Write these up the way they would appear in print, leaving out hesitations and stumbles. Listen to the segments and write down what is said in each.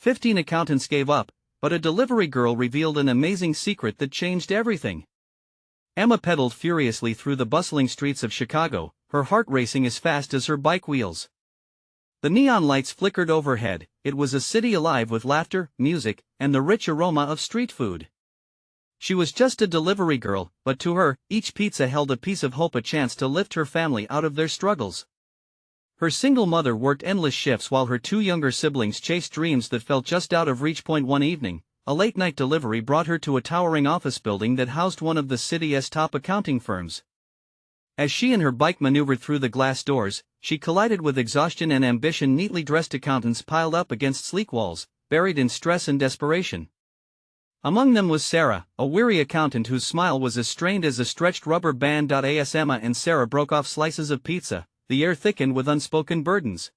15 accountants gave up, but a delivery girl revealed an amazing secret that changed everything. Emma pedaled furiously through the bustling streets of Chicago, her heart racing as fast as her bike wheels. The neon lights flickered overhead. It was a city alive with laughter, music, and the rich aroma of street food. She was just a delivery girl, but to her, each pizza held a piece of hope, a chance to lift her family out of their struggles. Her single mother worked endless shifts while her two younger siblings chased dreams that felt just out of reach. One evening, a late-night delivery brought her to a towering office building that housed one of the city's top accounting firms. As she and her bike maneuvered through the glass doors, she collided with exhaustion and ambition. Neatly dressed accountants piled up against sleek walls, buried in stress and desperation. Among them was Sarah, a weary accountant whose smile was as strained as a stretched rubber band. As Emma and Sarah broke off slices of pizza, the air thickened with unspoken burdens.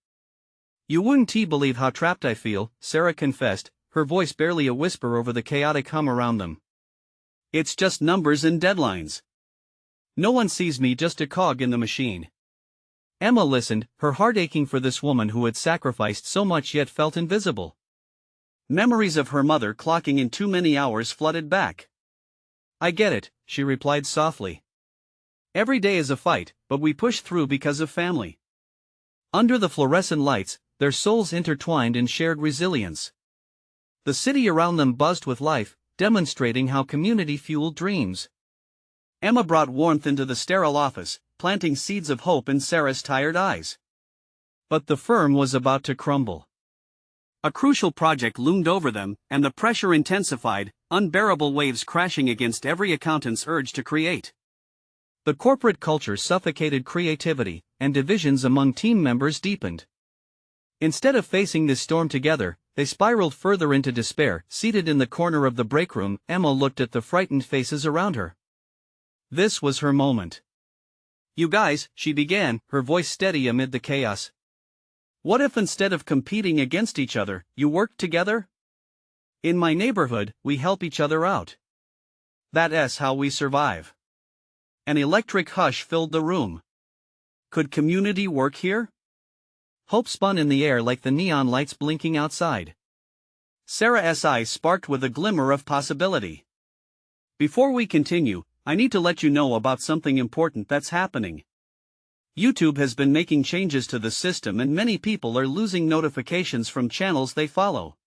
"You wouldn't believe how trapped I feel," Sarah confessed, her voice barely a whisper over the chaotic hum around them. "It's just numbers and deadlines. No one sees me, just a cog in the machine." Emma listened, her heart aching for this woman who had sacrificed so much yet felt invisible. Memories of her mother clocking in too many hours flooded back. "I get it," she replied softly. "Every day is a fight, but we push through because of family." Under the fluorescent lights, their souls intertwined in shared resilience. The city around them buzzed with life, demonstrating how community fueled dreams. Emma brought warmth into the sterile office, planting seeds of hope in Sarah's tired eyes. But the firm was about to crumble. A crucial project loomed over them, and the pressure intensified, unbearable waves crashing against every accountant's urge to create. The corporate culture suffocated creativity, and divisions among team members deepened. Instead of facing this storm together, they spiraled further into despair. Seated in the corner of the break room, Emma looked at the frightened faces around her. This was her moment. "You guys," she began, her voice steady amid the chaos. "What if instead of competing against each other, you worked together? In my neighborhood, we help each other out. That's how we survive." An electric hush filled the room. Could community work here? Hope spun in the air like the neon lights blinking outside. Sarah's eyes sparked with a glimmer of possibility. "Before we continue, I need to let you know about something important that's happening. YouTube has been making changes to the system and many people are losing notifications from channels they follow.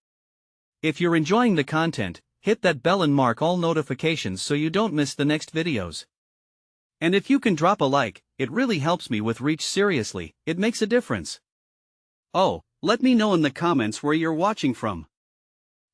If you're enjoying the content, hit that bell and mark all notifications so you don't miss the next videos. And if you can drop a like, it really helps me with reach. Seriously, it makes a difference. Oh, let me know in the comments where you're watching from.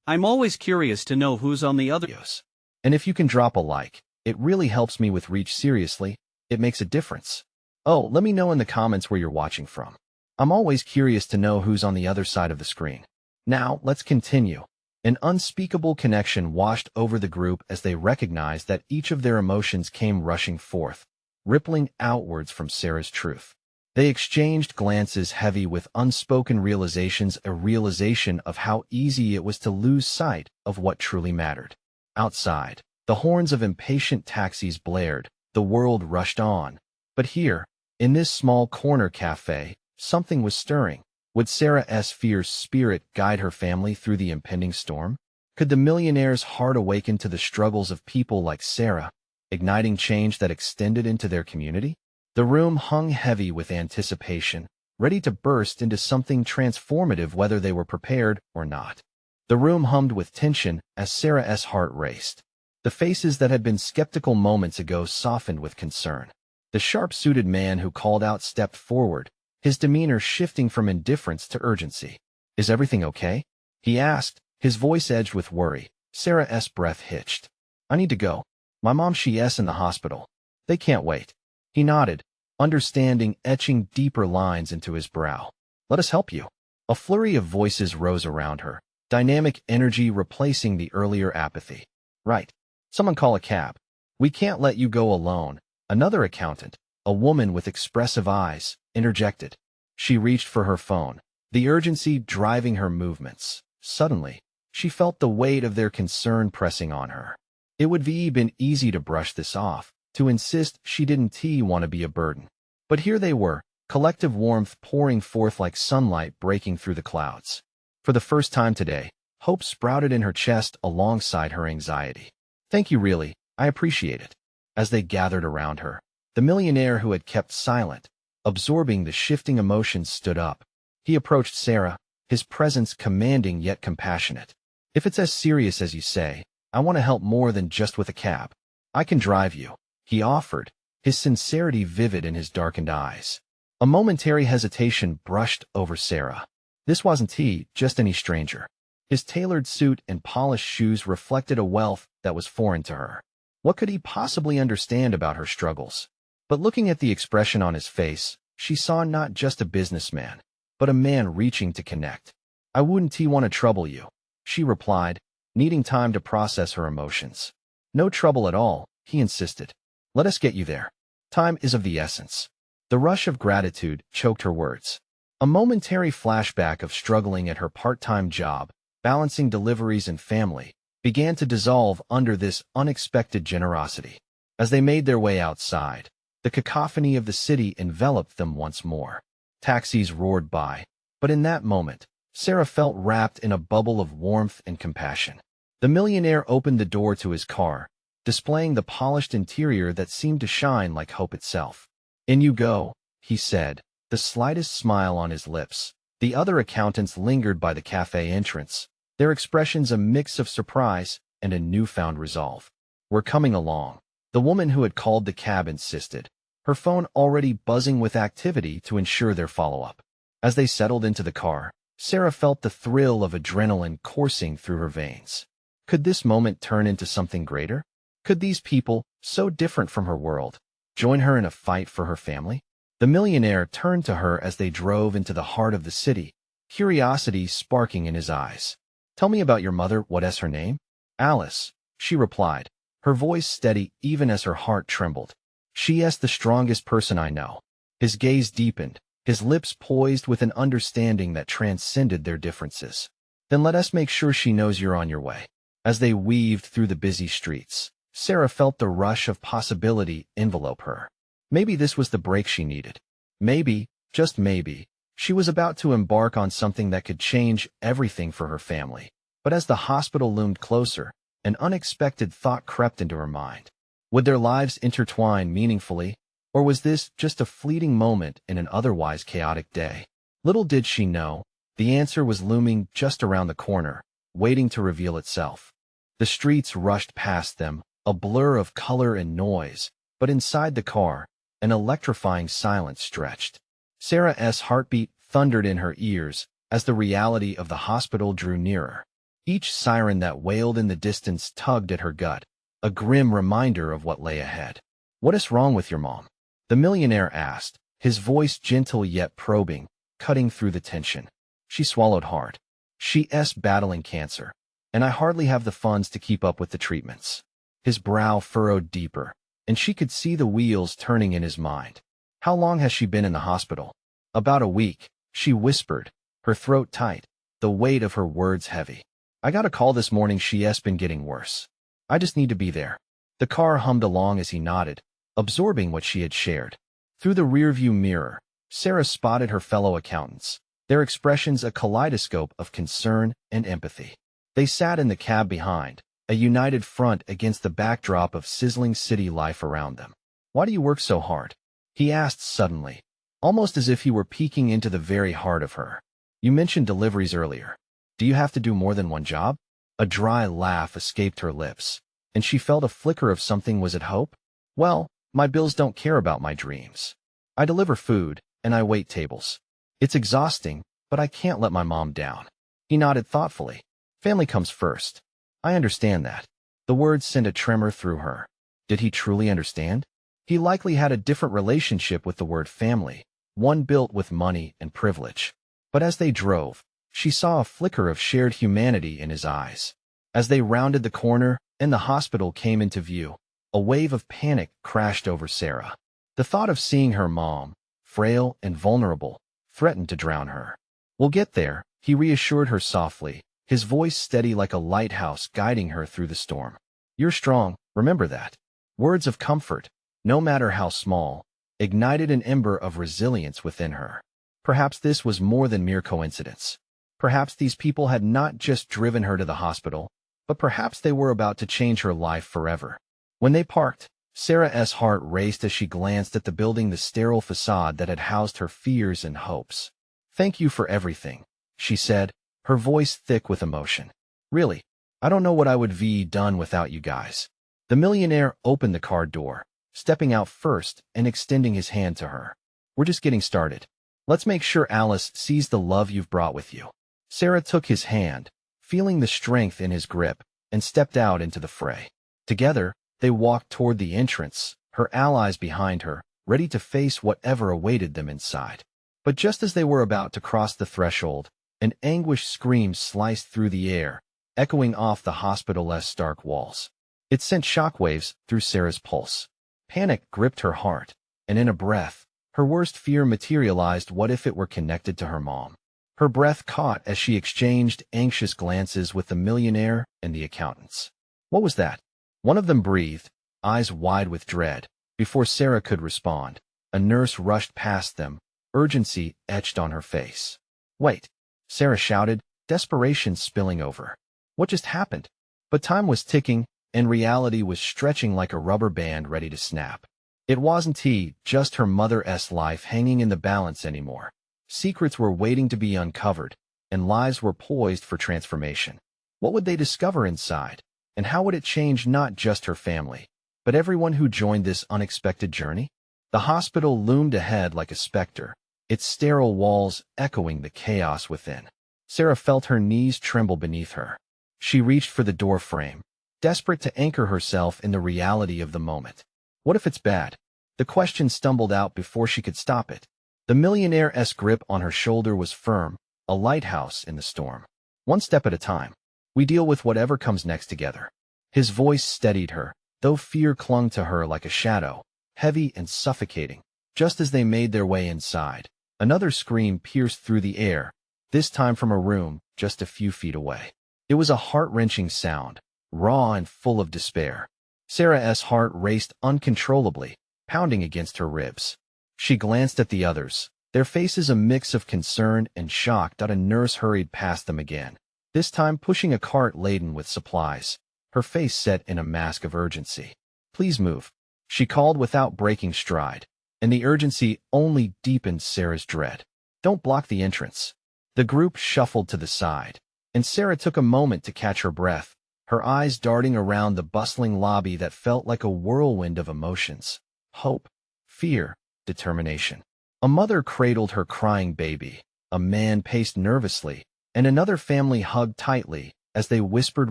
I'm always curious to know who's on the other videos. And if you can drop a like, it really helps me with reach. Seriously, it makes a difference. Oh, let me know in the comments where you're watching from. I'm always curious to know who's on the other side of the screen. Now, let's continue. An unspeakable connection washed over the group as they recognized that each of their emotions came rushing forth, rippling outwards from Sarah's truth. They exchanged glances heavy with unspoken realizations, a realization of how easy it was to lose sight of what truly mattered. Outside, the horns of impatient taxis blared, the world rushed on. But here, in this small corner cafe, something was stirring. Would Sarah's fierce spirit guide her family through the impending storm? Could the millionaire's heart awaken to the struggles of people like Sarah, igniting change that extended into their community? The room hung heavy with anticipation, ready to burst into something transformative whether they were prepared or not. The room hummed with tension as Sarah's heart raced. The faces that had been skeptical moments ago softened with concern. The sharp-suited man who called out stepped forward, his demeanor shifting from indifference to urgency. "Is everything okay?" he asked, his voice edged with worry. Sarah's breath hitched. "I need to go. My mom, she's in the hospital. They can't wait." He nodded, understanding etching deeper lines into his brow. "Let us help you." A flurry of voices rose around her, dynamic energy replacing the earlier apathy. "Right. Someone call a cab. We can't let you go alone." Another accountant, a woman with expressive eyes, interjected. She reached for her phone, the urgency driving her movements. Suddenly, she felt the weight of their concern pressing on her. It would have been easy to brush this off, to insist she didn't want to be a burden. But here they were, collective warmth pouring forth like sunlight breaking through the clouds. For the first time today, hope sprouted in her chest alongside her anxiety. Thank you really, I appreciate it. As they gathered around her, the millionaire who had kept silent, absorbing the shifting emotions, stood up. He approached Sarah, his presence commanding yet compassionate. If it's as serious as you say, I want to help more than just with a cab. I can drive you, he offered, his sincerity vivid in his darkened eyes. A momentary hesitation brushed over Sarah. This wasn't he, just any stranger. His tailored suit and polished shoes reflected a wealth that was foreign to her. What could he possibly understand about her struggles? But looking at the expression on his face, she saw not just a businessman, but a man reaching to connect. I wouldn't want to trouble you, she replied, needing time to process her emotions. No trouble at all, he insisted. Let us get you there. Time is of the essence. The rush of gratitude choked her words. A momentary flashback of struggling at her part-time job, balancing deliveries and family, began to dissolve under this unexpected generosity. As they made their way outside, the cacophony of the city enveloped them once more. Taxis roared by, but in that moment, Sarah felt wrapped in a bubble of warmth and compassion. The millionaire opened the door to his car, displaying the polished interior that seemed to shine like hope itself. In you go, he said, the slightest smile on his lips. The other accountants lingered by the cafe entrance, their expressions a mix of surprise and a newfound resolve. We're coming along, the woman who had called the cab insisted, her phone already buzzing with activity to ensure their follow-up. As they settled into the car, Sarah felt the thrill of adrenaline coursing through her veins. Could this moment turn into something greater? Could these people, so different from her world, join her in a fight for her family? The millionaire turned to her as they drove into the heart of the city, curiosity sparking in his eyes. Tell me about your mother. What is her name? Alice, she replied, her voice steady even as her heart trembled. She is the strongest person I know. His gaze deepened, his lips poised with an understanding that transcended their differences. Then let us make sure she knows you're on your way. As they weaved through the busy streets, Sarah felt the rush of possibility envelop her. Maybe this was the break she needed. Maybe, just maybe, she was about to embark on something that could change everything for her family. But as the hospital loomed closer, an unexpected thought crept into her mind. Would their lives intertwine meaningfully, or was this just a fleeting moment in an otherwise chaotic day? Little did she know, the answer was looming just around the corner, waiting to reveal itself. The streets rushed past them, a blur of color and noise, but inside the car, an electrifying silence stretched. Sarah's heartbeat thundered in her ears as the reality of the hospital drew nearer. Each siren that wailed in the distance tugged at her gut, a grim reminder of what lay ahead. What is wrong with your mom? The millionaire asked, his voice gentle yet probing, cutting through the tension. She swallowed hard. She's battling cancer, and I hardly have the funds to keep up with the treatments. His brow furrowed deeper, and she could see the wheels turning in his mind. How long has she been in the hospital? About a week, she whispered, her throat tight, the weight of her words heavy. I got a call this morning. She's been getting worse. I just need to be there. The car hummed along as he nodded, absorbing what she had shared. Through the rearview mirror, Sarah spotted her fellow accountants, their expressions a kaleidoscope of concern and empathy. They sat in the cab behind, a united front against the backdrop of sizzling city life around them. Why do you work so hard? He asked suddenly, almost as if he were peeking into the very heart of her. You mentioned deliveries earlier. Do you have to do more than one job? A dry laugh escaped her lips, and she felt a flicker of something. Was it hope? Well, my bills don't care about my dreams. I deliver food, and I wait tables. It's exhausting, but I can't let my mom down. He nodded thoughtfully. Family comes first. I understand that. The words sent a tremor through her. Did he truly understand? He likely had a different relationship with the word family, one built with money and privilege. But as they drove, she saw a flicker of shared humanity in his eyes. As they rounded the corner and the hospital came into view, a wave of panic crashed over Sarah. The thought of seeing her mom, frail and vulnerable, threatened to drown her. We'll get there, he reassured her softly, his voice steady like a lighthouse guiding her through the storm. You're strong, remember that. Words of comfort, no matter how small, ignited an ember of resilience within her. Perhaps this was more than mere coincidence. Perhaps these people had not just driven her to the hospital, but perhaps they were about to change her life forever. When they parked, Sarah's heart raced as she glanced at the building, the sterile facade that had housed her fears and hopes. "Thank you for everything," she said, her voice thick with emotion. "Really, I don't know what I would be done without you guys." The millionaire opened the car door, stepping out first and extending his hand to her. "We're just getting started. Let's make sure Alice sees the love you've brought with you." Sarah took his hand, feeling the strength in his grip, and stepped out into the fray. Together, they walked toward the entrance, her allies behind her, ready to face whatever awaited them inside. But just as they were about to cross the threshold, an anguished scream sliced through the air, echoing off the hospital's stark walls. It sent shockwaves through Sarah's pulse. Panic gripped her heart, and in a breath, her worst fear materialized. What if it were connected to her mom? Her breath caught as she exchanged anxious glances with the millionaire and the accountants. What was that? One of them breathed, eyes wide with dread. Before Sarah could respond, a nurse rushed past them, urgency etched on her face. "Wait!" Sarah shouted, desperation spilling over. What just happened? But time was ticking, and reality was stretching like a rubber band ready to snap. It wasn't just her mother's life hanging in the balance anymore. Secrets were waiting to be uncovered, and lives were poised for transformation. What would they discover inside, and how would it change not just her family, but everyone who joined this unexpected journey? The hospital loomed ahead like a specter, its sterile walls echoing the chaos within. Sarah felt her knees tremble beneath her. She reached for the door frame, desperate to anchor herself in the reality of the moment. What if it's bad? The question stumbled out before she could stop it. The millionaire's grip on her shoulder was firm, a lighthouse in the storm. "One step at a time. We deal with whatever comes next together." His voice steadied her, though fear clung to her like a shadow, heavy and suffocating. Just as they made their way inside, another scream pierced through the air, this time from a room just a few feet away. It was a heart-wrenching sound, raw and full of despair. Sarah's heart raced uncontrollably, pounding against her ribs. She glanced at the others, their faces a mix of concern and shock. A nurse hurried past them again, this time pushing a cart laden with supplies, her face set in a mask of urgency. "Please move," she called without breaking stride, and the urgency only deepened Sarah's dread. "Don't block the entrance." The group shuffled to the side, and Sarah took a moment to catch her breath, her eyes darting around the bustling lobby that felt like a whirlwind of emotions. Hope, fear, determination. A mother cradled her crying baby, a man paced nervously, and another family hugged tightly as they whispered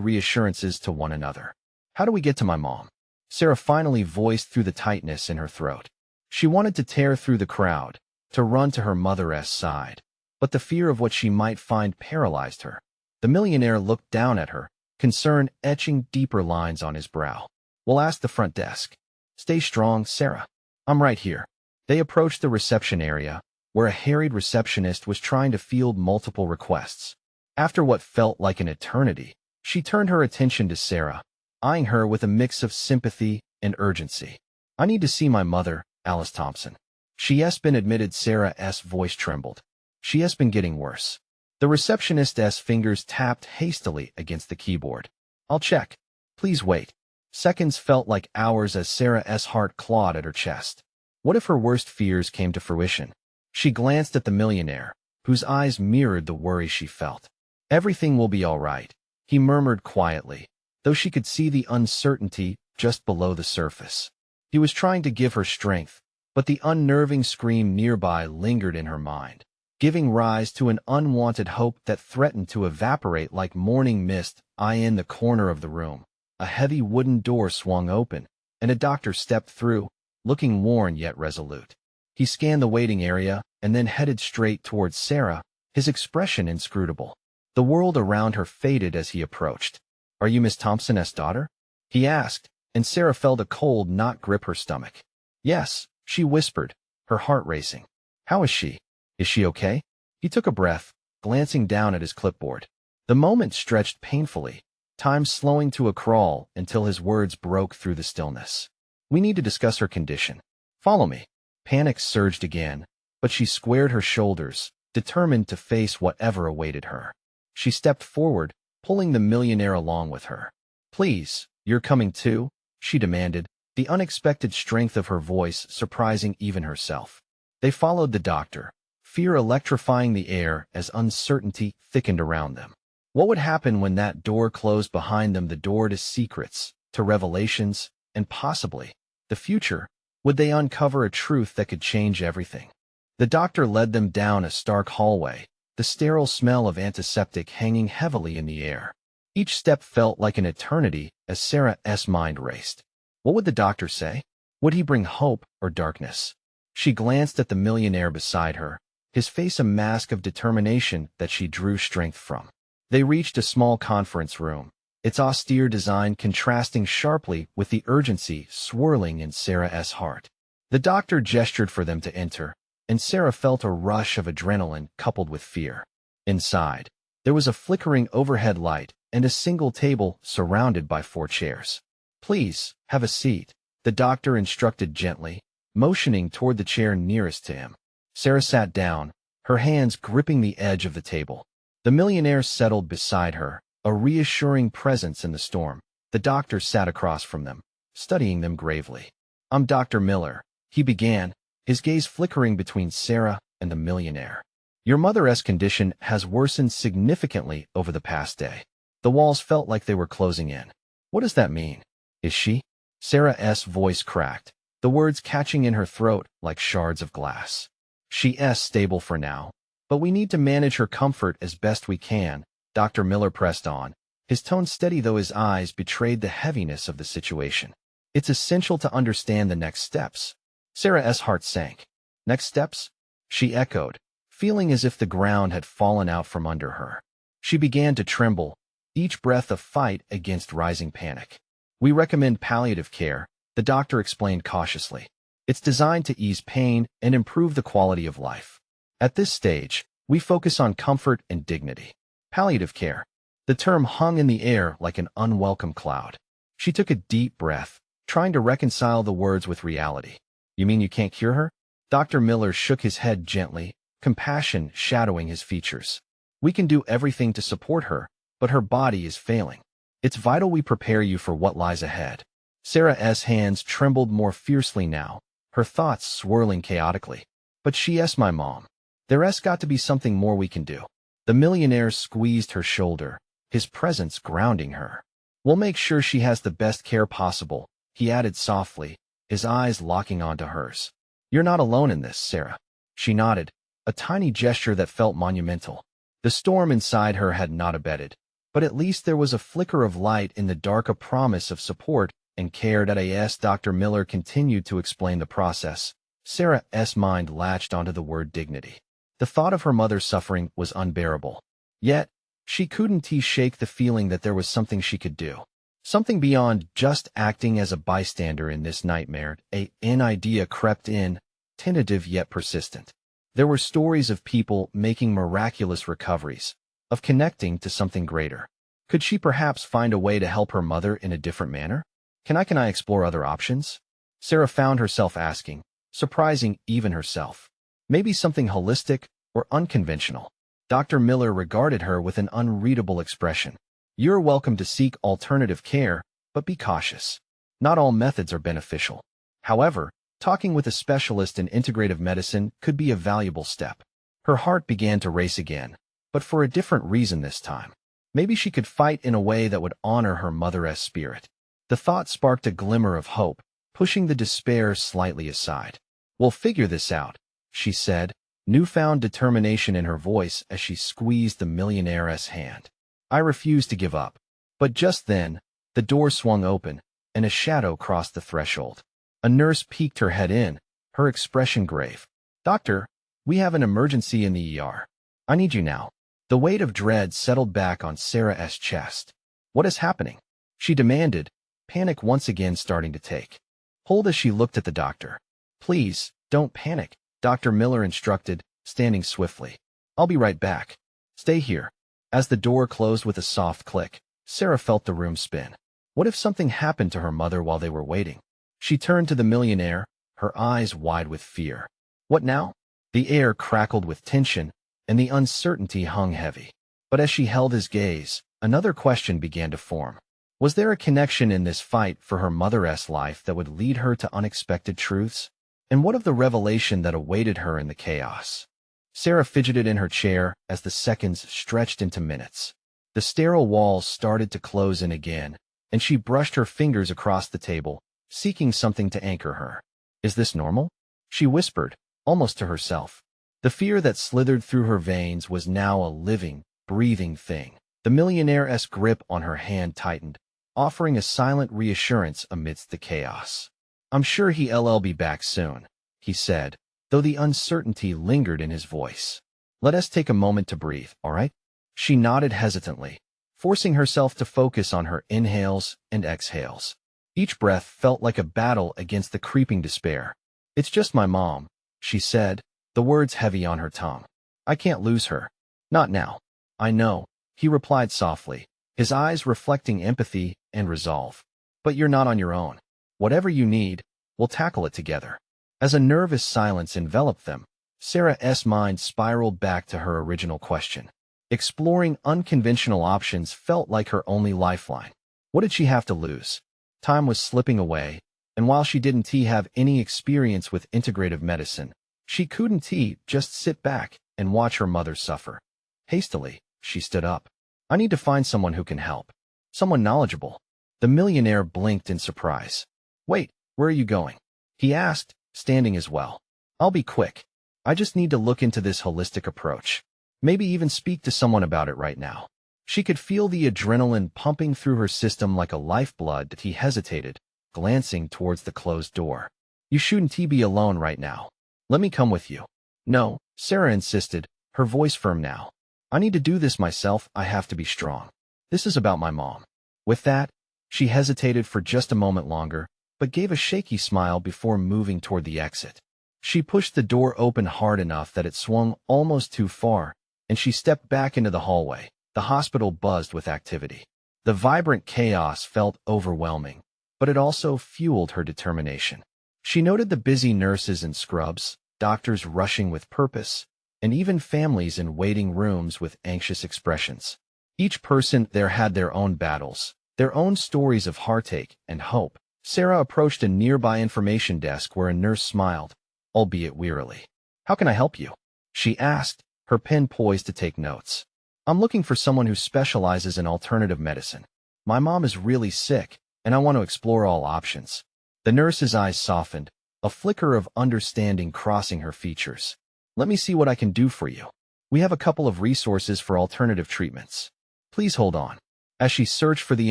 reassurances to one another. "How do we get to my mom?" Sarah finally voiced through the tightness in her throat. She wanted to tear through the crowd, to run to her mother's side, but the fear of what she might find paralyzed her. The millionaire looked down at her, concern etching deeper lines on his brow. "We'll ask the front desk." "Stay strong, Sarah. I'm right here." They approached the reception area, where a harried receptionist was trying to field multiple requests. After what felt like an eternity, she turned her attention to Sarah, eyeing her with a mix of sympathy and urgency. "I need to see my mother, Alice Thompson." "She has been admitted." Sarah's voice trembled. "She has been getting worse." The receptionist's fingers tapped hastily against the keyboard. "I'll check. Please wait." Seconds felt like hours as Sarah's heart clawed at her chest. What if her worst fears came to fruition? She glanced at the millionaire, whose eyes mirrored the worry she felt. "Everything will be all right," he murmured quietly, though she could see the uncertainty just below the surface. He was trying to give her strength, but the unnerving scream nearby lingered in her mind, giving rise to an unwanted hope that threatened to evaporate like morning mist. In the corner of the room, a heavy wooden door swung open, and a doctor stepped through, looking worn yet resolute. He scanned the waiting area and then headed straight towards Sarah, his expression inscrutable. The world around her faded as he approached. "Are you Miss Thompson's daughter?" he asked, and Sarah felt a cold knot grip her stomach. "Yes," she whispered, her heart racing. "How is she? Is she okay?" He took a breath, glancing down at his clipboard. The moment stretched painfully, time slowing to a crawl until his words broke through the stillness. "We need to discuss her condition. Follow me." Panic surged again, but she squared her shoulders, determined to face whatever awaited her. She stepped forward, pulling the millionaire along with her. "Please, you're coming too?" she demanded, the unexpected strength of her voice surprising even herself. They followed the doctor, fear electrifying the air as uncertainty thickened around them. What would happen when that door closed behind them, the door to secrets, to revelations, and possibly the future? Would they uncover a truth that could change everything? The doctor led them down a stark hallway, the sterile smell of antiseptic hanging heavily in the air. Each step felt like an eternity as Sarah's mind raced. What would the doctor say? Would he bring hope or darkness? She glanced at the millionaire beside her, his face a mask of determination that she drew strength from. They reached a small conference room, its austere design contrasting sharply with the urgency swirling in Sarah's heart. The doctor gestured for them to enter, and Sarah felt a rush of adrenaline coupled with fear. Inside, there was a flickering overhead light and a single table surrounded by 4 chairs. "Please, have a seat," the doctor instructed gently, motioning toward the chair nearest to him. Sarah sat down, her hands gripping the edge of the table. The millionaire settled beside her, a reassuring presence in the storm. The doctor sat across from them, studying them gravely. "I'm Dr. Miller," he began, his gaze flickering between Sarah and the millionaire. "Your mother's condition has worsened significantly over the past day." The walls felt like they were closing in. "What does that mean? Is she?" Sarah's voice cracked, the words catching in her throat like shards of glass. "She's stable for now, but we need to manage her comfort as best we can," Dr. Miller pressed on, his tone steady though his eyes betrayed the heaviness of the situation. "It's essential to understand the next steps." Sarah's heart sank. "Next steps?" she echoed, feeling as if the ground had fallen out from under her. She began to tremble, each breath a fight against rising panic. "We recommend palliative care," the doctor explained cautiously. "It's designed to ease pain and improve the quality of life. At this stage, we focus on comfort and dignity." Palliative care. The term hung in the air like an unwelcome cloud. She took a deep breath, trying to reconcile the words with reality. "You mean you can't cure her?" Dr. Miller shook his head gently, compassion shadowing his features. "We can do everything to support her, but her body is failing. It's vital we prepare you for what lies ahead." Sarah's hands trembled more fiercely now, her thoughts swirling chaotically. "But she's my mom. There's got to be something more we can do." The millionaire squeezed her shoulder, his presence grounding her. "We'll make sure she has the best care possible," he added softly, his eyes locking onto hers. "You're not alone in this, Sarah." She nodded, a tiny gesture that felt monumental. The storm inside her had not abated, but at least there was a flicker of light in the dark, a promise of support and care. As Dr. Miller continued to explain the process, Sarah's mind latched onto the word dignity. The thought of her mother's suffering was unbearable. Yet, she couldn't shake the feeling that there was something she could do. Something beyond just acting as a bystander in this nightmare. An idea crept in, tentative yet persistent. There were stories of people making miraculous recoveries, of connecting to something greater. Could she perhaps find a way to help her mother in a different manner? Can I explore other options? Sarah found herself asking, surprising even herself. Maybe something holistic or unconventional. Dr. Miller regarded her with an unreadable expression. "You're welcome to seek alternative care, but be cautious. Not all methods are beneficial. However, talking with a specialist in integrative medicine could be a valuable step." Her heart began to race again, but for a different reason this time. Maybe she could fight in a way that would honor her mother's spirit. The thought sparked a glimmer of hope, pushing the despair slightly aside. "We'll figure this out," she said, newfound determination in her voice as she squeezed the millionaire's hand. "I refuse to give up." But just then, the door swung open, and a shadow crossed the threshold. A nurse peeked her head in, her expression grave. "Doctor, we have an emergency in the ER. I need you now." The weight of dread settled back on Sarah's chest. "What is happening?" she demanded, panic once again starting to take hold as she looked at the doctor. "Please, don't panic," Dr. Miller instructed, standing swiftly. "I'll be right back. Stay here." As the door closed with a soft click, Sarah felt the room spin. What if something happened to her mother while they were waiting? She turned to the millionaire, her eyes wide with fear. "What now?" The air crackled with tension, and the uncertainty hung heavy. But as she held his gaze, another question began to form. Was there a connection in this fight for her mother's life that would lead her to unexpected truths? And what of the revelation that awaited her in the chaos? Sarah fidgeted in her chair as the seconds stretched into minutes. The sterile walls started to close in again, and she brushed her fingers across the table, seeking something to anchor her. Is this normal? She whispered, almost to herself. The fear that slithered through her veins was now a living, breathing thing. The millionaire's grip on her hand tightened, offering a silent reassurance amidst the chaos. I'm sure he'll be back soon, he said, though the uncertainty lingered in his voice. Let us take a moment to breathe, all right? She nodded hesitantly, forcing herself to focus on her inhales and exhales. Each breath felt like a battle against the creeping despair. It's just my mom, she said, the words heavy on her tongue. I can't lose her. Not now. I know, he replied softly, his eyes reflecting empathy and resolve. But you're not on your own. Whatever you need, we'll tackle it together. As a nervous silence enveloped them, Sarah's mind spiraled back to her original question. Exploring unconventional options felt like her only lifeline. What did she have to lose? Time was slipping away, and while she didn't have any experience with integrative medicine, she couldn't just sit back and watch her mother suffer. Hastily, she stood up. I need to find someone who can help. Someone knowledgeable. The millionaire blinked in surprise. Wait, where are you going? He asked, standing as well. I'll be quick. I just need to look into this holistic approach. Maybe even speak to someone about it right now. She could feel the adrenaline pumping through her system like a lifeblood that he hesitated, glancing towards the closed door. You shouldn't be alone right now. Let me come with you. No, Sarah insisted, her voice firm now. I need to do this myself. I have to be strong. This is about my mom. With that, she hesitated for just a moment longer, but gave a shaky smile before moving toward the exit. She pushed the door open hard enough that it swung almost too far, and she stepped back into the hallway. The hospital buzzed with activity. The vibrant chaos felt overwhelming, but it also fueled her determination. She noted the busy nurses in scrubs, doctors rushing with purpose, and even families in waiting rooms with anxious expressions. Each person there had their own battles, their own stories of heartache and hope. Sarah approached a nearby information desk where a nurse smiled, albeit wearily. How can I help you? She asked, her pen poised to take notes. I'm looking for someone who specializes in alternative medicine. My mom is really sick, and I want to explore all options. The nurse's eyes softened, a flicker of understanding crossing her features. Let me see what I can do for you. We have a couple of resources for alternative treatments. Please hold on. As she searched for the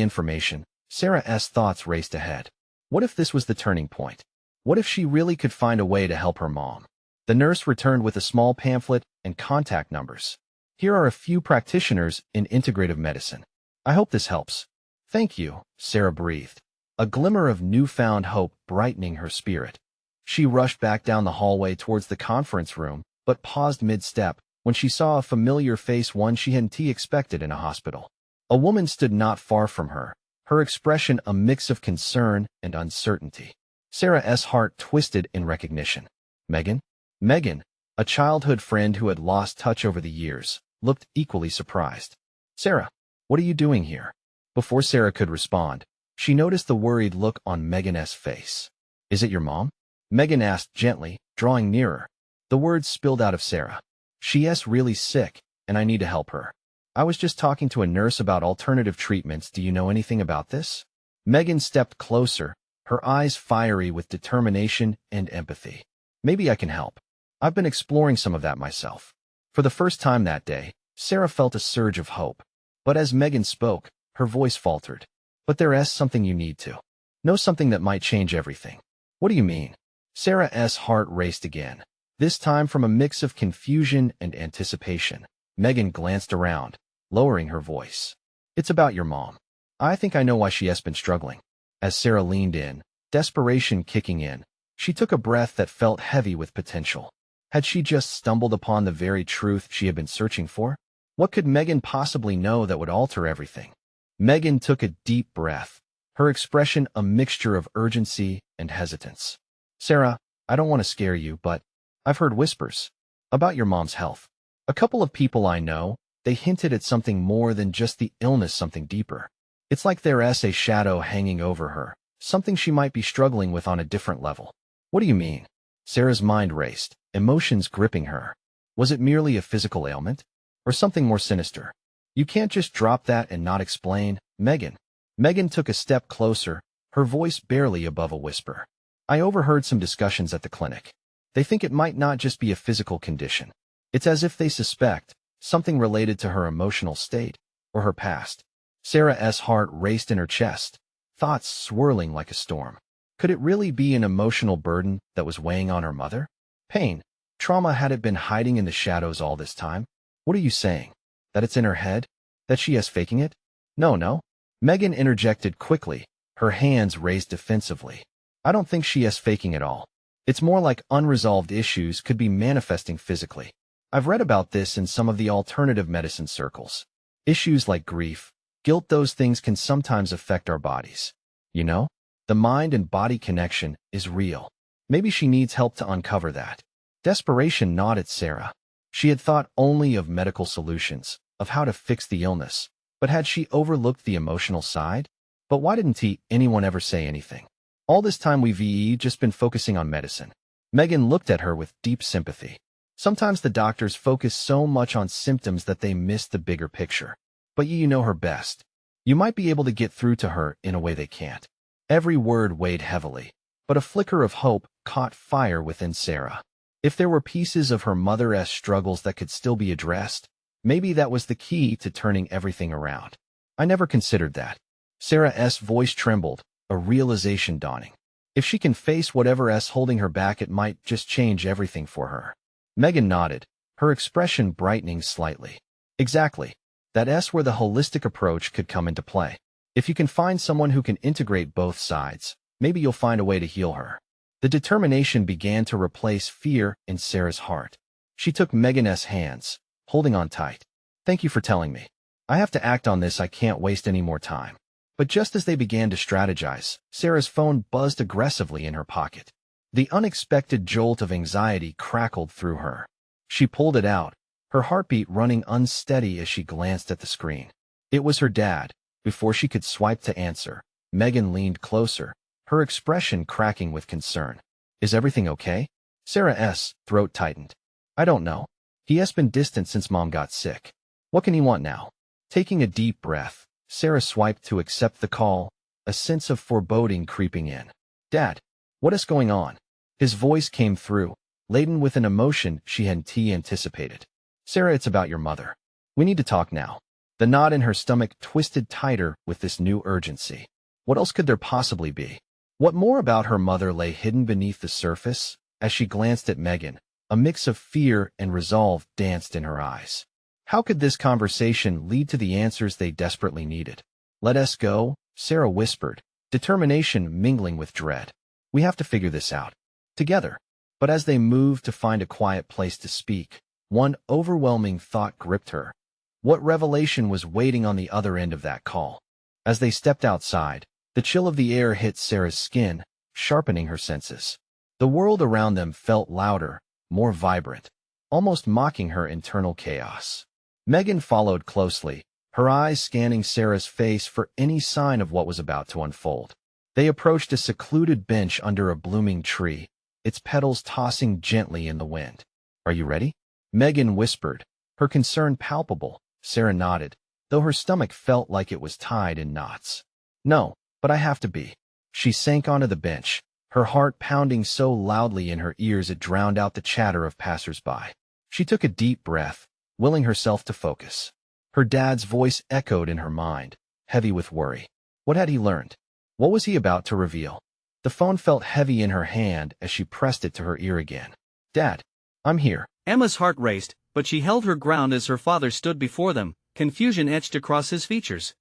information, Sarah's thoughts raced ahead. What if this was the turning point? What if she really could find a way to help her mom? The nurse returned with a small pamphlet and contact numbers. Here are a few practitioners in integrative medicine. I hope this helps. Thank you, Sarah breathed, a glimmer of newfound hope brightening her spirit. She rushed back down the hallway towards the conference room, but paused mid-step when she saw a familiar face, one she hadn't expected in a hospital. A woman stood not far from her, her expression a mix of concern and uncertainty. Sarah's heart twisted in recognition. Megan? Megan, a childhood friend who had lost touch over the years, looked equally surprised. Sarah, what are you doing here? Before Sarah could respond, she noticed the worried look on Megan's face. Is it your mom? Megan asked gently, drawing nearer. The words spilled out of Sarah. She's really sick, and I need to help her. I was just talking to a nurse about alternative treatments. Do you know anything about this? Megan stepped closer, her eyes fiery with determination and empathy. Maybe I can help. I've been exploring some of that myself. For the first time that day, Sarah felt a surge of hope. But as Megan spoke, her voice faltered. But there's something you need to know, something that might change everything. What do you mean? Sarah's heart raced again, this time from a mix of confusion and anticipation. Megan glanced around, lowering her voice. It's about your mom. I think I know why she has been struggling. As Sarah leaned in, desperation kicking in, she took a breath that felt heavy with potential. Had she just stumbled upon the very truth she had been searching for? What could Megan possibly know that would alter everything? Megan took a deep breath, her expression a mixture of urgency and hesitance. Sarah, I don't want to scare you, but I've heard whispers about your mom's health. A couple of people I know, they hinted at something more than just the illness, something deeper. It's like there's a shadow hanging over her, something she might be struggling with on a different level. What do you mean? Sarah's mind raced, emotions gripping her. Was it merely a physical ailment? Or something more sinister? You can't just drop that and not explain, Megan. Megan took a step closer, her voice barely above a whisper. I overheard some discussions at the clinic. They think it might not just be a physical condition. It's as if they suspect something related to her emotional state or her past. Sarah's heart raced in her chest, thoughts swirling like a storm. Could it really be an emotional burden that was weighing on her mother? Pain, trauma, had it been hiding in the shadows all this time? What are you saying? That it's in her head? That she is faking it? No. Megan interjected quickly, her hands raised defensively. I don't think she is faking it all. It's more like unresolved issues could be manifesting physically. I've read about this in some of the alternative medicine circles. Issues like grief, guilt, those things can sometimes affect our bodies. You know, the mind and body connection is real. Maybe she needs help to uncover that. Desperation gnawed at Sarah. She had thought only of medical solutions, of how to fix the illness. But had she overlooked the emotional side? But why didn't anyone ever say anything? All this time we've just been focusing on medicine. Megan looked at her with deep sympathy. Sometimes the doctors focus so much on symptoms that they miss the bigger picture. But you know her best. You might be able to get through to her in a way they can't. Every word weighed heavily, but a flicker of hope caught fire within Sarah. If there were pieces of her mother's struggles that could still be addressed, maybe that was the key to turning everything around. I never considered that. Sarah's voice trembled, a realization dawning. If she can face whatever's holding her back, it might just change everything for her. Megan nodded, her expression brightening slightly. Exactly. That's where the holistic approach could come into play. If you can find someone who can integrate both sides, maybe you'll find a way to heal her. The determination began to replace fear in Sarah's heart. She took Megan's hands, holding on tight. Thank you for telling me. I have to act on this. I can't waste any more time. But just as they began to strategize, Sarah's phone buzzed aggressively in her pocket. The unexpected jolt of anxiety crackled through her. She pulled it out, her heartbeat running unsteady as she glanced at the screen. It was her dad. Before she could swipe to answer, Megan leaned closer, her expression cracking with concern. Is everything okay? Sarah's throat tightened. I don't know. He has been distant since Mom got sick. What can he want now? Taking a deep breath, Sarah swiped to accept the call, a sense of foreboding creeping in. Dad, what is going on? His voice came through, laden with an emotion she hadn't anticipated. Sarah, it's about your mother. We need to talk now. The knot in her stomach twisted tighter with this new urgency. What else could there possibly be? What more about her mother lay hidden beneath the surface? As she glanced at Megan, a mix of fear and resolve danced in her eyes. How could this conversation lead to the answers they desperately needed? Let us go, Sarah whispered, determination mingling with dread. We have to figure this out. Together. But as they moved to find a quiet place to speak, one overwhelming thought gripped her. What revelation was waiting on the other end of that call? As they stepped outside, the chill of the air hit Sarah's skin, sharpening her senses. The world around them felt louder, more vibrant, almost mocking her internal chaos. Megan followed closely, her eyes scanning Sarah's face for any sign of what was about to unfold. They approached a secluded bench under a blooming tree, its petals tossing gently in the wind. Are you ready? Megan whispered, her concern palpable. Sarah nodded, though her stomach felt like it was tied in knots. No, but I have to be. She sank onto the bench, her heart pounding so loudly in her ears it drowned out the chatter of passers-by. She took a deep breath, willing herself to focus. Her dad's voice echoed in her mind, heavy with worry. What had he learned? What was he about to reveal? The phone felt heavy in her hand as she pressed it to her ear again. Dad, I'm here. Emma's heart raced, but she held her ground as her father stood before them, confusion etched across his features.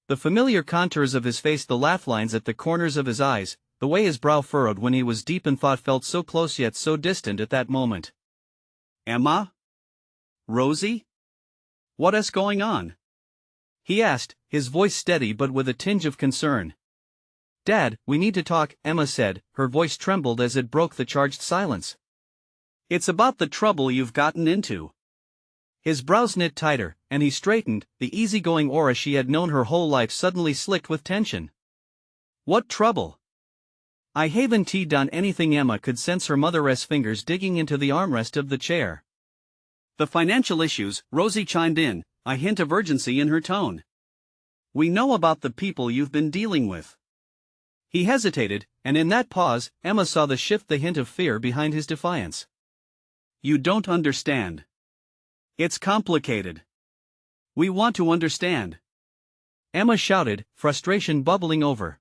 The familiar contours of his face, the laugh lines at the corners of his eyes, the way his brow furrowed when he was deep in thought felt so close yet so distant at that moment. Emma? Rosie? What is going on? He asked, his voice steady but with a tinge of concern. Dad, we need to talk, Emma said, her voice trembled as it broke the charged silence. It's about the trouble you've gotten into. His brows knit tighter, and he straightened, the easygoing aura she had known her whole life suddenly slicked with tension. What trouble? I haven't done anything. Emma could sense her mother's fingers digging into the armrest of the chair. The financial issues, Rosie chimed in, a hint of urgency in her tone. We know about the people you've been dealing with. He hesitated, and in that pause, Emma saw the hint of fear behind his defiance. You don't understand. It's complicated. We want to understand. Emma shouted, frustration bubbling over.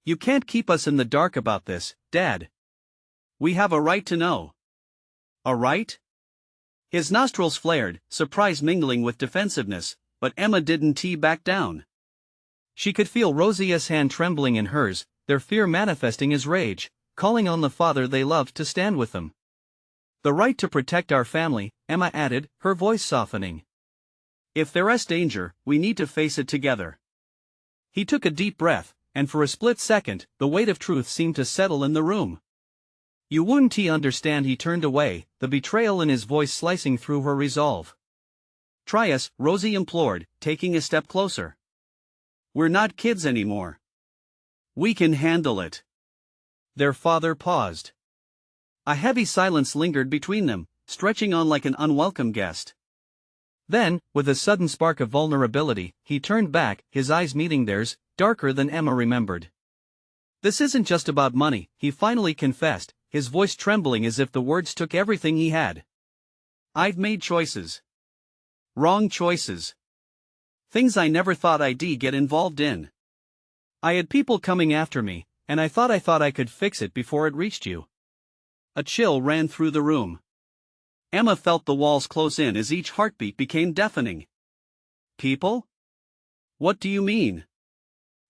You can't keep us in the dark about this, Dad. We have a right to know. A right? His nostrils flared, surprise mingling with defensiveness, but Emma didn't back down. She could feel Rosie's hand trembling in hers, their fear manifesting as rage, calling on the father they loved to stand with them. The right to protect our family, Emma added, her voice softening. If there's danger, we need to face it together. He took a deep breath, and for a split second, the weight of truth seemed to settle in the room. You wouldn't understand. He turned away, the betrayal in his voice slicing through her resolve. Try us, Rosie implored, taking a step closer. We're not kids anymore. We can handle it. Their father paused. A heavy silence lingered between them, stretching on like an unwelcome guest. Then, with a sudden spark of vulnerability, he turned back, his eyes meeting theirs, darker than Emma remembered. This isn't just about money, he finally confessed, his voice trembling as if the words took everything he had. I've made choices. Wrong choices. Things I never thought I'd get involved in. I had people coming after me, and I thought I could fix it before it reached you. A chill ran through the room. Emma felt the walls close in as each heartbeat became deafening. People? What do you mean?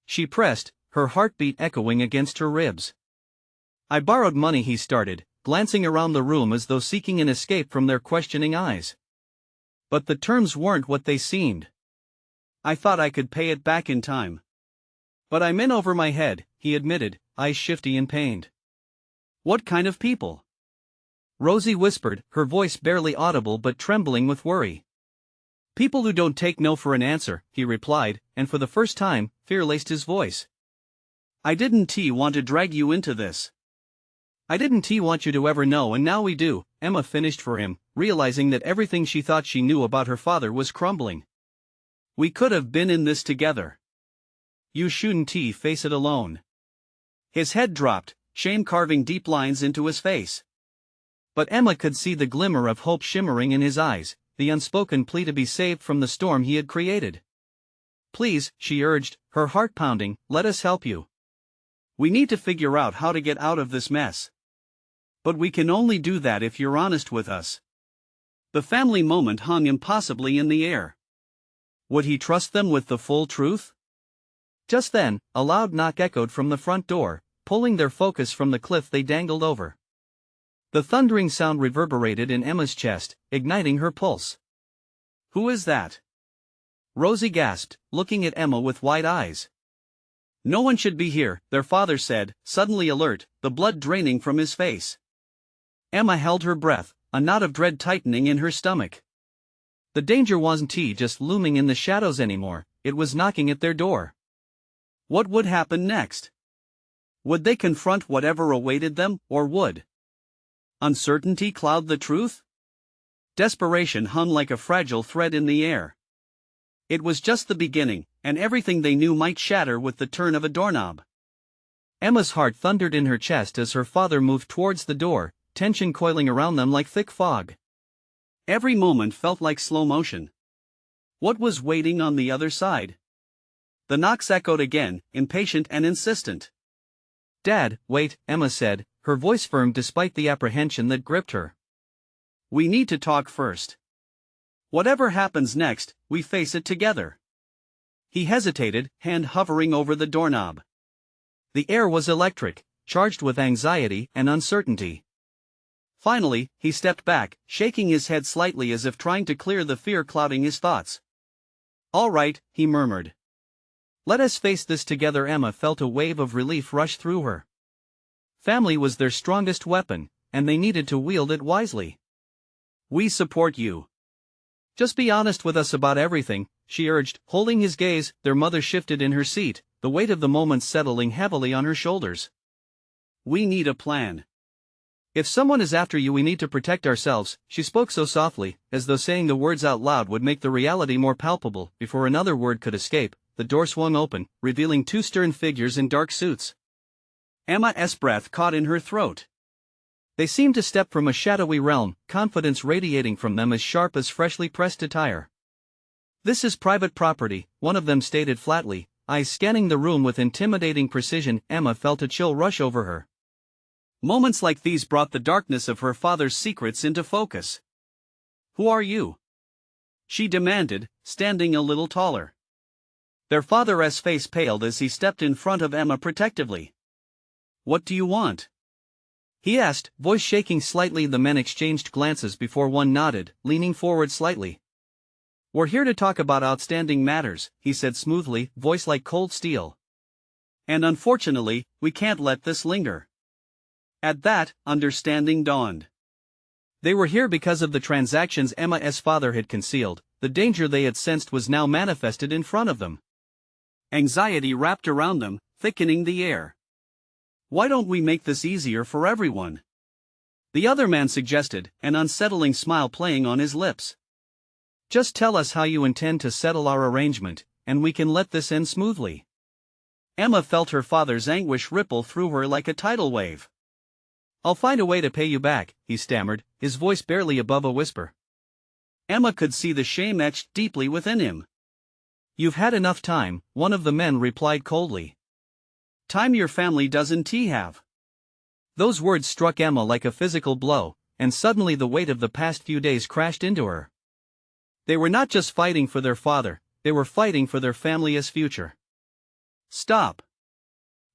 She pressed, her heartbeat echoing against her ribs. I borrowed money, he started, glancing around the room as though seeking an escape from their questioning eyes. But the terms weren't what they seemed. I thought I could pay it back in time. But I'm in over my head, he admitted, eyes shifty and pained. What kind of people? Rosie whispered, her voice barely audible but trembling with worry. People who don't take no for an answer, he replied, and for the first time, fear laced his voice. I didn't want to drag you into this. I didn't want you to ever know, and now we do, Emma finished for him, realizing that everything she thought she knew about her father was crumbling. We could have been in this together. You shouldn't face it alone. His head dropped, shame carving deep lines into his face. But Emma could see the glimmer of hope shimmering in his eyes, the unspoken plea to be saved from the storm he had created. Please, she urged, her heart pounding, let us help you. We need to figure out how to get out of this mess. But we can only do that if you're honest with us. The family moment hung impossibly in the air. Would he trust them with the full truth? Just then, a loud knock echoed from the front door, pulling their focus from the cliff they dangled over. The thundering sound reverberated in Emma's chest, igniting her pulse. Who is that? Rosie gasped, looking at Emma with wide eyes. No one should be here, their father said, suddenly alert, the blood draining from his face. Emma held her breath, a knot of dread tightening in her stomach. The danger wasn't just looming in the shadows anymore, it was knocking at their door. What would happen next? Would they confront whatever awaited them, or would uncertainty cloud the truth? Desperation hung like a fragile thread in the air. It was just the beginning, and everything they knew might shatter with the turn of a doorknob. Emma's heart thundered in her chest as her father moved towards the door, tension coiling around them like thick fog. Every moment felt like slow motion. What was waiting on the other side? The knocks echoed again, impatient and insistent. Dad, wait, Emma said, her voice firm despite the apprehension that gripped her. We need to talk first. Whatever happens next, we face it together. He hesitated, hand hovering over the doorknob. The air was electric, charged with anxiety and uncertainty. Finally, he stepped back, shaking his head slightly as if trying to clear the fear clouding his thoughts. All right, he murmured. Let us face this together. Emma felt a wave of relief rush through her. Family was their strongest weapon, and they needed to wield it wisely. We support you. Just be honest with us about everything, she urged, holding his gaze. Their mother shifted in her seat, the weight of the moment settling heavily on her shoulders. We need a plan. If someone is after you, we need to protect ourselves, she spoke so softly, as though saying the words out loud would make the reality more palpable. Before another word could escape, the door swung open, revealing two stern figures in dark suits. Emma's breath caught in her throat. They seemed to step from a shadowy realm, confidence radiating from them as sharp as freshly pressed attire. This is private property, one of them stated flatly, eyes scanning the room with intimidating precision. Emma felt a chill rush over her. Moments like these brought the darkness of her father's secrets into focus. Who are you? She demanded, standing a little taller. Their father's face paled as he stepped in front of Emma protectively. What do you want? He asked, voice shaking slightly. The men exchanged glances before one nodded, leaning forward slightly. We're here to talk about outstanding matters, he said smoothly, voice like cold steel. And unfortunately, we can't let this linger. At that, understanding dawned. They were here because of the transactions Emma's father had concealed. The danger they had sensed was now manifested in front of them. Anxiety wrapped around them, thickening the air. Why don't we make this easier for everyone? The other man suggested, an unsettling smile playing on his lips. Just tell us how you intend to settle our arrangement, and we can let this end smoothly. Emma felt her father's anguish ripple through her like a tidal wave. I'll find a way to pay you back, he stammered, his voice barely above a whisper. Emma could see the shame etched deeply within him. You've had enough time, one of the men replied coldly. Time your family doesn't have. Those words struck Emma like a physical blow, and suddenly the weight of the past few days crashed into her. They were not just fighting for their father, they were fighting for their family's future. Stop!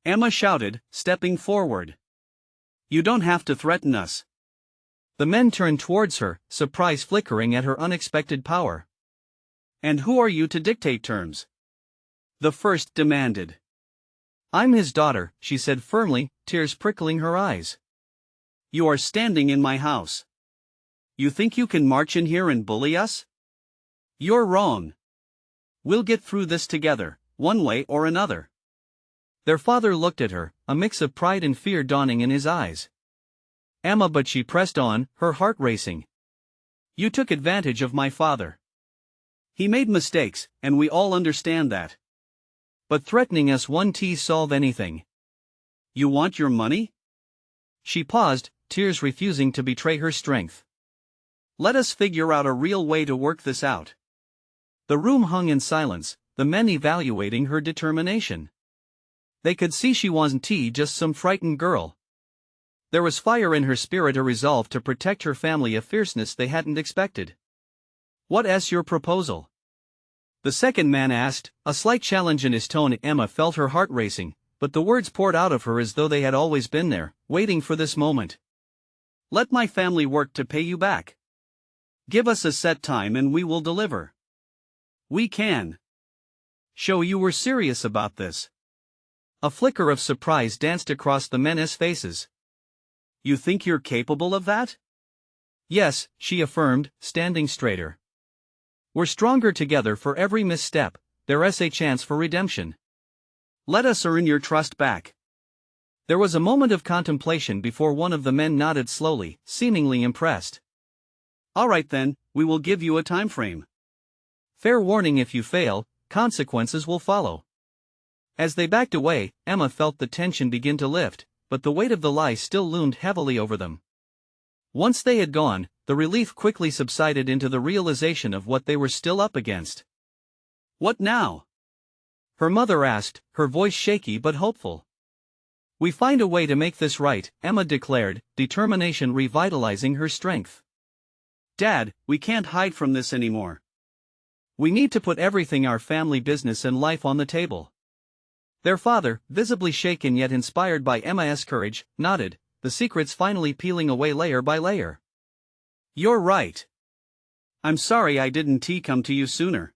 Emma shouted, stepping forward. You don't have to threaten us. The men turned towards her, surprise flickering at her unexpected power. And who are you to dictate terms? The first demanded. I'm his daughter, she said firmly, tears prickling her eyes. You are standing in my house. You think you can march in here and bully us? You're wrong. We'll get through this together, one way or another. Their father looked at her, a mix of pride and fear dawning in his eyes. Emma, but she pressed on, her heart racing. You took advantage of my father. He made mistakes, and we all understand that. But threatening us won't solve anything. You want your money? She paused, tears refusing to betray her strength. Let us figure out a real way to work this out. The room hung in silence, the men evaluating her determination. They could see she wasn't just some frightened girl. There was fire in her spirit, a resolve to protect her family, a fierceness they hadn't expected. What's your proposal? The second man asked, a slight challenge in his tone. Emma felt her heart racing, but the words poured out of her as though they had always been there, waiting for this moment. Let my family work to pay you back. Give us a set time and we will deliver. We can show you were serious about this. A flicker of surprise danced across the men's faces. You think you're capable of that? Yes, she affirmed, standing straighter. We're stronger together. For every misstep, there's a chance for redemption. Let us earn your trust back. There was a moment of contemplation before one of the men nodded slowly, seemingly impressed. All right then, we will give you a time frame. Fair warning, if you fail, consequences will follow. As they backed away, Emma felt the tension begin to lift, but the weight of the lie still loomed heavily over them. Once they had gone, the relief quickly subsided into the realization of what they were still up against. What now? Her mother asked, her voice shaky but hopeful. We find a way to make this right, Emma declared, determination revitalizing her strength. Dad, we can't hide from this anymore. We need to put everything, our family business and life, on the table. Their father, visibly shaken yet inspired by Emma's courage, nodded, the secrets finally peeling away layer by layer. You're right. I'm sorry I didn't come to you sooner.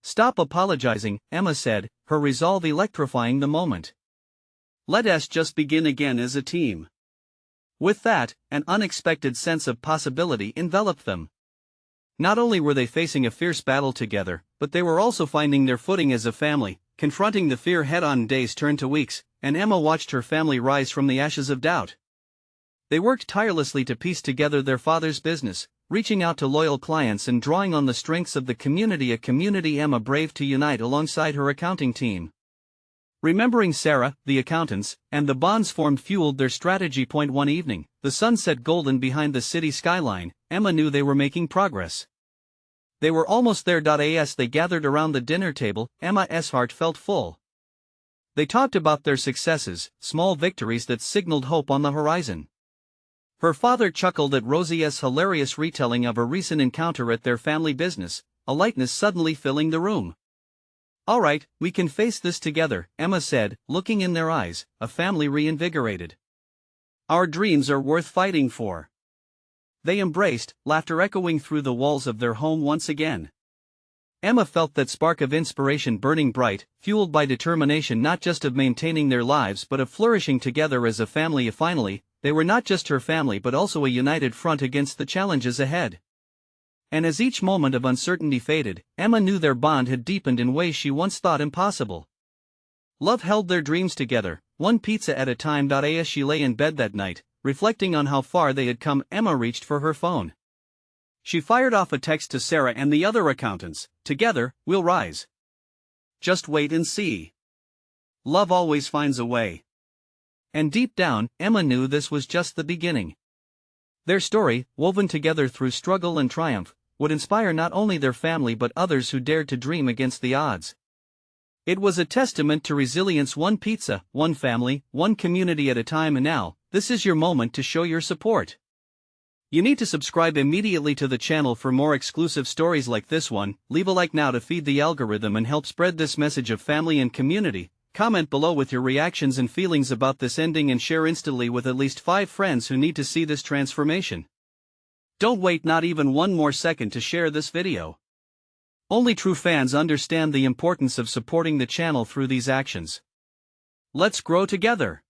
Stop apologizing, Emma said, her resolve electrifying the moment. Let us just begin again as a team. With that, an unexpected sense of possibility enveloped them. Not only were they facing a fierce battle together, but they were also finding their footing as a family, confronting the fear head-on. Days turned to weeks, and Emma watched her family rise from the ashes of doubt. They worked tirelessly to piece together their father's business, reaching out to loyal clients and drawing on the strengths of the community. A community Emma braved to unite alongside her accounting team. Remembering Sarah, the accountants, and the bonds formed fueled their strategy. One evening, the sun set golden behind the city skyline. Emma knew they were making progress. They were almost there. As they gathered around the dinner table, Emma's heart felt full. They talked about their successes, small victories that signaled hope on the horizon. Her father chuckled at Rosie's hilarious retelling of a recent encounter at their family business, a lightness suddenly filling the room. "All right, we can face this together," Emma said, looking in their eyes, a family reinvigorated. "Our dreams are worth fighting for." They embraced, laughter echoing through the walls of their home once again. Emma felt that spark of inspiration burning bright, fueled by determination not just of maintaining their lives but of flourishing together as a family. Finally, they were not just her family but also a united front against the challenges ahead. And as each moment of uncertainty faded, Emma knew their bond had deepened in ways she once thought impossible. Love held their dreams together, one pizza at a time. As she lay in bed that night, reflecting on how far they had come, Emma reached for her phone. She fired off a text to Sarah and the other accountants. "Together, we'll rise. Just wait and see. Love always finds a way." And deep down, Emma knew this was just the beginning. Their story, woven together through struggle and triumph, would inspire not only their family but others who dared to dream against the odds. It was a testament to resilience. One pizza, one family, one community at a time. And now, this is your moment to show your support. You need to subscribe immediately to the channel for more exclusive stories like this one. Leave a like now to feed the algorithm and help spread this message of family and community. Comment below with your reactions and feelings about this ending and share instantly with at least 5 friends who need to see this transformation. Don't wait not even one more second to share this video. Only true fans understand the importance of supporting the channel through these actions. Let's grow together.